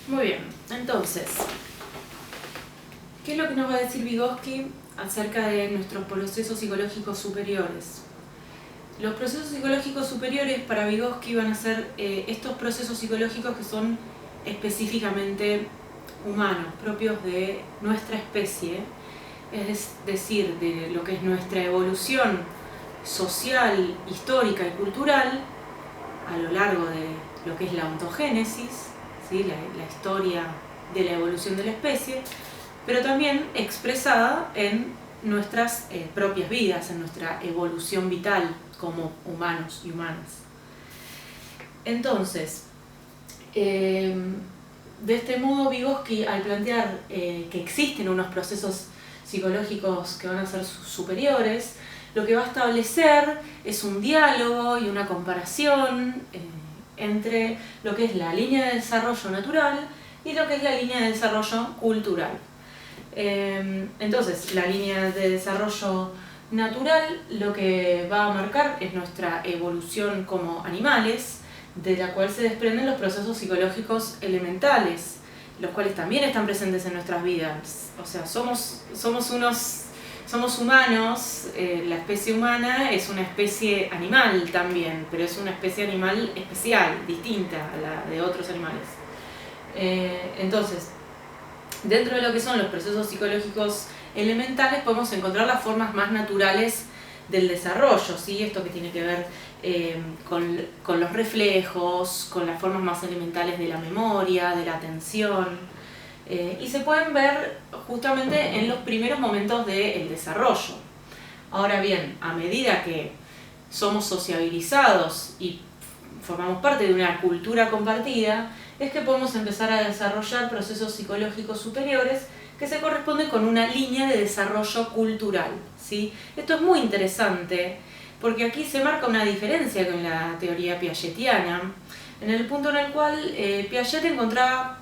Muy bien, entonces, ¿qué es lo que nos va a decir Vygotsky acerca de nuestros procesos psicológicos superiores? Los procesos psicológicos superiores para Vygotsky van a ser estos procesos psicológicos que son específicamente humanos, propios de nuestra especie, es decir, de lo que es nuestra evolución social, histórica y cultural a lo largo de lo que es la ontogénesis, ¿sí? la historia de la evolución de la especie, pero también expresada en nuestras propias vidas, en nuestra evolución vital como humanos y humanas. Entonces, de este modo Vygotsky, al plantear que existen unos procesos psicológicos que van a ser superiores, lo que va a establecer es un diálogo y una comparación entre lo que es la línea de desarrollo natural y lo que es la línea de desarrollo cultural. Entonces, la línea de desarrollo natural lo que va a marcar es nuestra evolución como animales, de la cual se desprenden los procesos psicológicos elementales, los cuales también están presentes en nuestras vidas. O sea, somos humanos, la especie humana es una especie animal también, pero es una especie animal especial, distinta a la de otros animales. Entonces, dentro de lo que son los procesos psicológicos elementales podemos encontrar las formas más naturales del desarrollo, ¿sí? Esto que tiene que ver con los reflejos, con las formas más elementales de la memoria, de la atención, y se pueden ver justamente en los primeros momentos del desarrollo. Ahora bien, a medida que somos sociabilizados y formamos parte de una cultura compartida, es que podemos empezar a desarrollar procesos psicológicos superiores que se corresponden con una línea de desarrollo cultural, ¿sí? Esto es muy interesante porque aquí se marca una diferencia con la teoría piagetiana, en el punto en el cual Piaget encontraba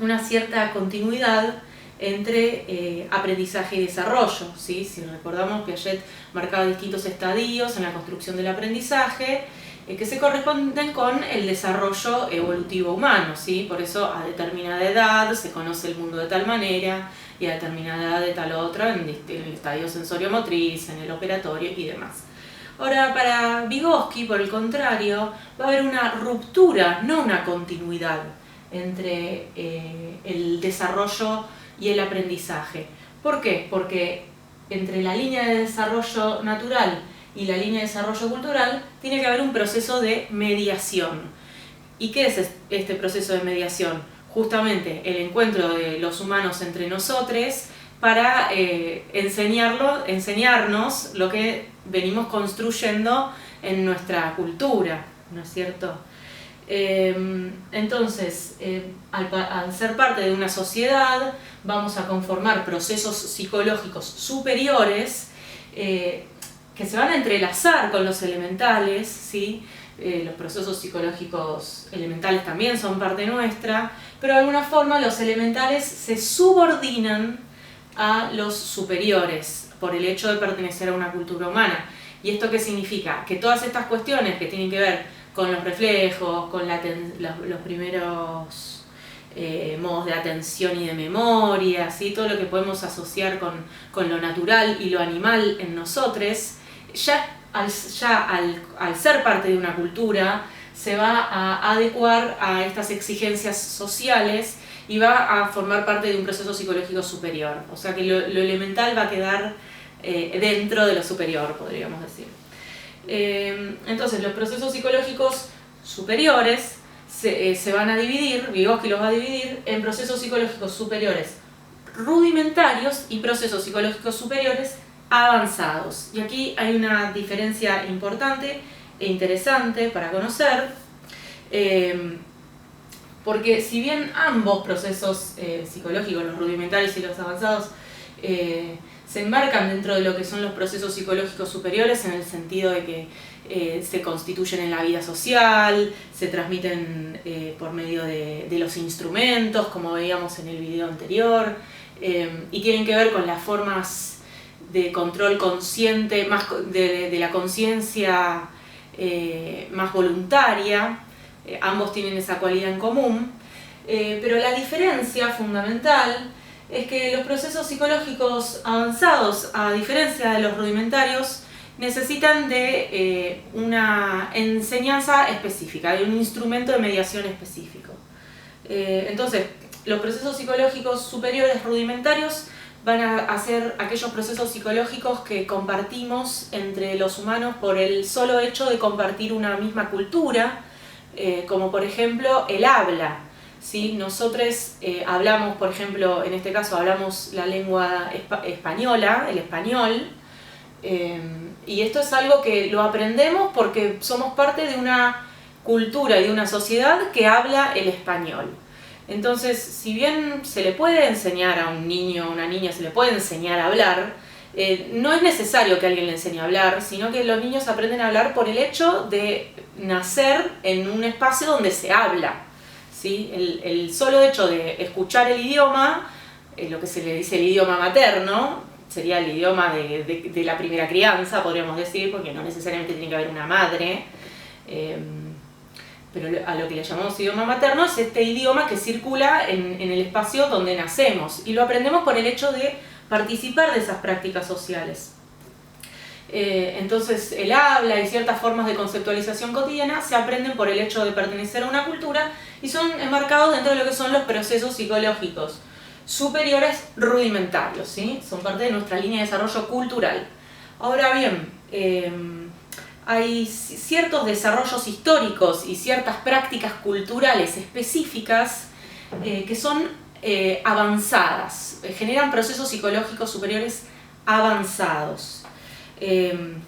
una cierta continuidad entre aprendizaje y desarrollo, ¿sí? Si recordamos, Piaget marcaba distintos estadios en la construcción del aprendizaje que se corresponden con el desarrollo evolutivo humano, ¿sí? Por eso a determinada edad se conoce el mundo de tal manera y a determinada edad de tal otra en el estadio sensorio-motriz, en el operatorio y demás. Ahora, para Vygotsky, por el contrario, va a haber una ruptura, no una continuidad entre el desarrollo y el aprendizaje. ¿Por qué? Porque entre la línea de desarrollo natural y la línea de desarrollo cultural tiene que haber un proceso de mediación. ¿Y qué es este proceso de mediación? Justamente el encuentro de los humanos entre nosotros para enseñarnos lo que venimos construyendo en nuestra cultura, ¿no es cierto? Entonces, al ser parte de una sociedad, vamos a conformar procesos psicológicos superiores que se van a entrelazar con los elementales, ¿sí? Los procesos psicológicos elementales también son parte nuestra, pero de alguna forma los elementales se subordinan a los superiores por el hecho de pertenecer a una cultura humana. ¿Y esto qué significa? Que todas estas cuestiones que tienen que ver con los reflejos, con los primeros modos de atención y de memoria, ¿sí? Todo lo que podemos asociar con lo natural y lo animal en nosotros, ya al ser parte de una cultura, se va a adecuar a estas exigencias sociales y va a formar parte de un proceso psicológico superior. O sea que lo elemental va a quedar dentro de lo superior, podríamos decir. Entonces, los procesos psicológicos superiores se van a dividir, Vygotsky los va a dividir en procesos psicológicos superiores rudimentarios y procesos psicológicos superiores avanzados. Y aquí hay una diferencia importante e interesante para conocer, porque si bien ambos procesos psicológicos, los rudimentarios y los avanzados, se enmarcan dentro de lo que son los procesos psicológicos superiores en el sentido de que se constituyen en la vida social, se transmiten por medio de los instrumentos, como veíamos en el video anterior, y tienen que ver con las formas de control consciente, más de la conciencia más voluntaria. Ambos tienen esa cualidad en común. Pero la diferencia fundamental es que los procesos psicológicos avanzados, a diferencia de los rudimentarios, necesitan de una enseñanza específica, de un instrumento de mediación específico. Entonces, los procesos psicológicos superiores rudimentarios van a ser aquellos procesos psicológicos que compartimos entre los humanos por el solo hecho de compartir una misma cultura, como por ejemplo el habla. ¿Sí? Nosotros hablamos, por ejemplo, en este caso hablamos la lengua española, el español, y esto es algo que lo aprendemos porque somos parte de una cultura y de una sociedad que habla el español. Entonces, si bien se le puede enseñar a un niño o una niña, se le puede enseñar a hablar, no es necesario que alguien le enseñe a hablar, sino que los niños aprenden a hablar por el hecho de nacer en un espacio donde se habla. ¿Sí? El solo hecho de escuchar el idioma, lo que se le dice el idioma materno, sería el idioma de la primera crianza, podríamos decir, porque no necesariamente tiene que haber una madre, pero a lo que le llamamos idioma materno es este idioma que circula en el espacio donde nacemos, y lo aprendemos por el hecho de participar de esas prácticas sociales. Entonces el habla y ciertas formas de conceptualización cotidiana se aprenden por el hecho de pertenecer a una cultura y son enmarcados dentro de lo que son los procesos psicológicos superiores rudimentarios, ¿sí? Son parte de nuestra línea de desarrollo cultural. Ahora bien, hay ciertos desarrollos históricos y ciertas prácticas culturales específicas que son avanzadas, generan procesos psicológicos superiores avanzados.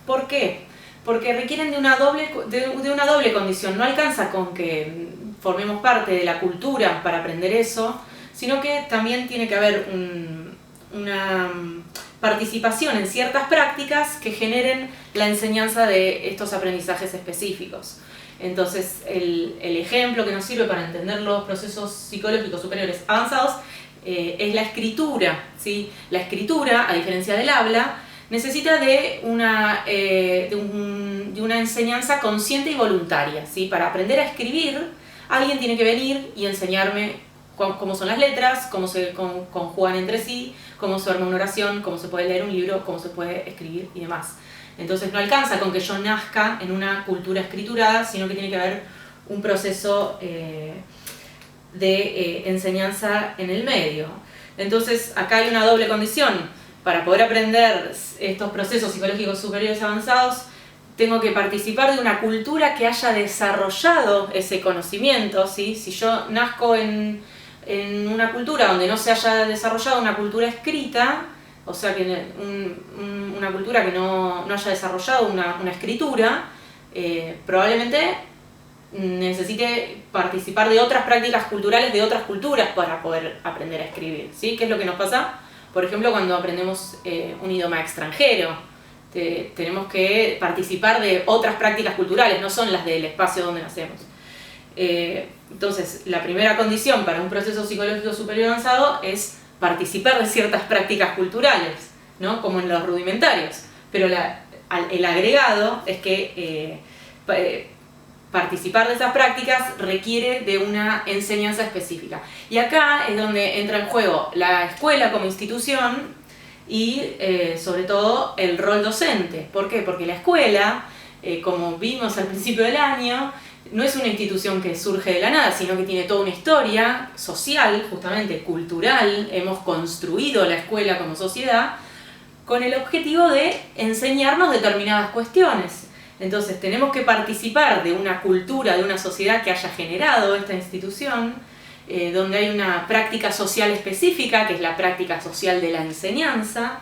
¿Por qué? Porque requieren de una doble condición. No alcanza con que formemos parte de la cultura para aprender eso, sino que también tiene que haber una participación en ciertas prácticas que generen la enseñanza de estos aprendizajes específicos. Entonces, el ejemplo que nos sirve para entender los procesos psicológicos superiores avanzados es la escritura, ¿sí? La escritura, a diferencia del habla, necesita de una enseñanza consciente y voluntaria, ¿sí? Para aprender a escribir, alguien tiene que venir y enseñarme cómo son las letras, cómo se conjugan entre sí, cómo se arma una oración, cómo se puede leer un libro, cómo se puede escribir y demás. Entonces no alcanza con que yo nazca en una cultura escriturada, sino que tiene que haber un proceso de enseñanza en el medio. Entonces acá hay una doble condición. Para poder aprender estos procesos psicológicos superiores avanzados, tengo que participar de una cultura que haya desarrollado ese conocimiento, ¿sí? Si yo nazco en una cultura donde no se haya desarrollado una cultura escrita, o sea, que una cultura que no haya desarrollado una escritura, probablemente necesite participar de otras prácticas culturales de otras culturas para poder aprender a escribir, ¿sí? ¿Qué es lo que nos pasa? Por ejemplo, cuando aprendemos un idioma extranjero, tenemos que participar de otras prácticas culturales, no son las del espacio donde nacemos. Entonces, la primera condición para un proceso psicológico superior avanzado es participar de ciertas prácticas culturales, ¿no? Como en los rudimentarios. Pero el agregado es que participar de esas prácticas requiere de una enseñanza específica. Y acá es donde entra en juego la escuela como institución y sobre todo el rol docente. ¿Por qué? Porque la escuela, como vimos al principio del año, no es una institución que surge de la nada, sino que tiene toda una historia social, justamente cultural. Hemos construido la escuela como sociedad con el objetivo de enseñarnos determinadas cuestiones. Entonces tenemos que participar de una cultura, de una sociedad que haya generado esta institución, donde hay una práctica social específica, que es la práctica social de la enseñanza,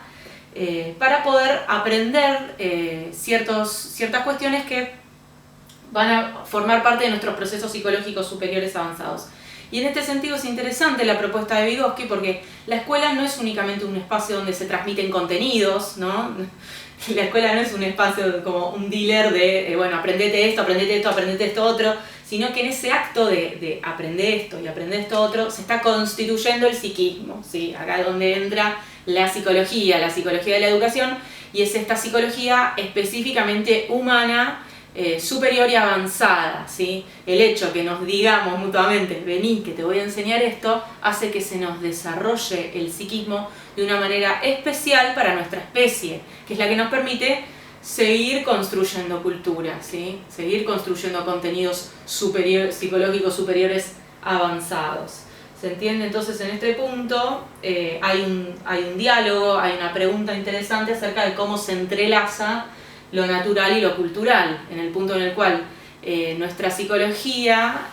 para poder aprender ciertas cuestiones que van a formar parte de nuestros procesos psicológicos superiores avanzados. Y en este sentido es interesante la propuesta de Vygotsky, porque la escuela no es únicamente un espacio donde se transmiten contenidos, ¿no? La escuela no es un espacio como un dealer de, bueno, aprendete esto, aprendete esto otro, sino que en ese acto de aprender esto y aprender esto otro se está constituyendo el psiquismo, ¿sí? Acá es donde entra la psicología de la educación, y es esta psicología específicamente humana superior y avanzada, ¿sí? El hecho que nos digamos mutuamente, vení que te voy a enseñar esto, hace que se nos desarrolle el psiquismo de una manera especial para nuestra especie, que es la que nos permite seguir construyendo cultura, ¿sí? Seguir construyendo contenidos psicológicos superiores avanzados. ¿Se entiende? Entonces en este punto hay un diálogo, hay una pregunta interesante acerca de cómo se entrelaza lo natural y lo cultural, en el punto en el cual nuestra psicología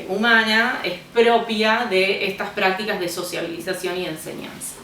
humana es propia de estas prácticas de sociabilización y enseñanza.